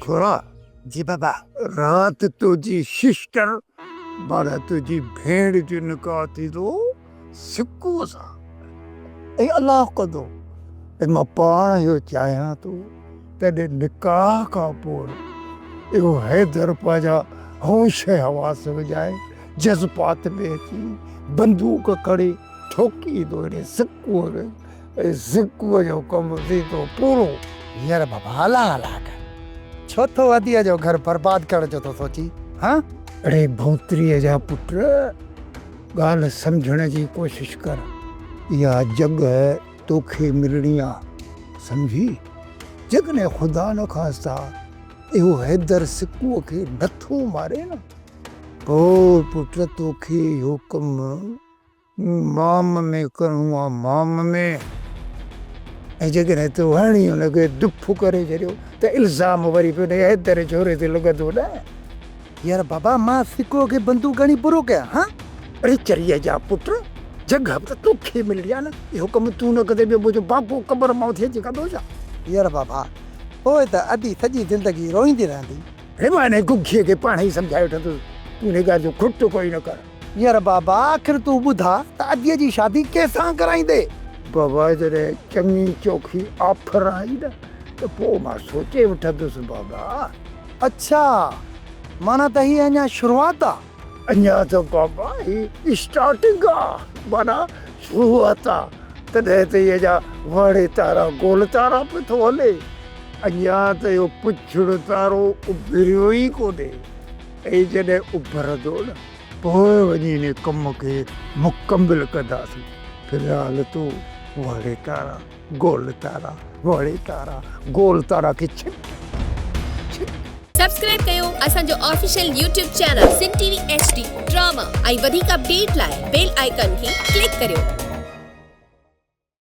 खोरा जी बाबा। रात तुझी सिस्टर बारा तुझी भेड़ जो निकाह थी तो सिक्को सा ए अल्लाह को दो ए मां पाण यो चाहियां तो तेरे निकाह का पोइ इहो हैदर पाजा होश हवास विझाए जज़्बात में अची बंदूक खड़ी ठोकी दो रे सिक्को जो कम थी तो पूरो यार बाबा हला हला कर छो तो अदिया जो घर बर्बाद कर जो तो सोची। हाँ अरे भौतरीअ जा पुट ॻाल्हि सम्झण जी कोशिश कर इहा जॻ तोखे मिलणी आहे सम्झी जेकॾहिं ख़ुदा न ख़ास्ता इहो हैदर सिक्कुअ खे नथो मारे न पोइ पुट तोखे इहो कमु माम में करिणो आहे माम में ऐं जेकॾहिं तूं हणी हुनखे दुफ़ करे छॾियो त इल्ज़ाम वरी पियो हैदर छोरे ते लॻंदो न। यार बाबा मां सिक्को के बंदूक घणी बुरो कया। हाँ अरे चरीअ जा पुट जॻह त तोखे मिलणी आहे न इहो कमु तूं न कंदे ॿियो मुंहिंजो बापू क़बर मां थिए कंदो छा। यार बाबा पोइ त अधी सॼी ज़िंदगी रोईंदी रहंदी। हे मां हिन गुखीअ खे पाण ई सम्झाए वठंदुसि तूं हिन ॻाल्हि जो खुट कोई न कर। यार बाबा आख़िर तूं ॿुधा त अधीअ जी शादी कंहिंसां कराईंदे। बाबा जॾहिं चङी चोखी ऑफर आई न त पोइ मां सोचे वठंदुसि बाबा। अच्छा माना त हीअ अञा शुरूआत आहे। अञा त बाबा ही स्टार्टिंग आहे माना शुरूआत आहे तॾहिं त इहे जा वाड़े तारा गोल तारा पियो थो हले अञा त इहो पुछड़ तारो उभरियो ई कोन्हे ऐं जॾहिं उभरंदो न पोइ वञी हिन कम खे मुकमिल कंदासीं। फ़िलहाल तूं वाड़े तारा गोल तारा वाड़े तारा गोल तारा खे छिक सब्सक्राइब कयो असांजो official YouTube channel Singh TV HD drama ऐं वधीक अपडेट लाइ बेल आइकन खे क्लिक करियो।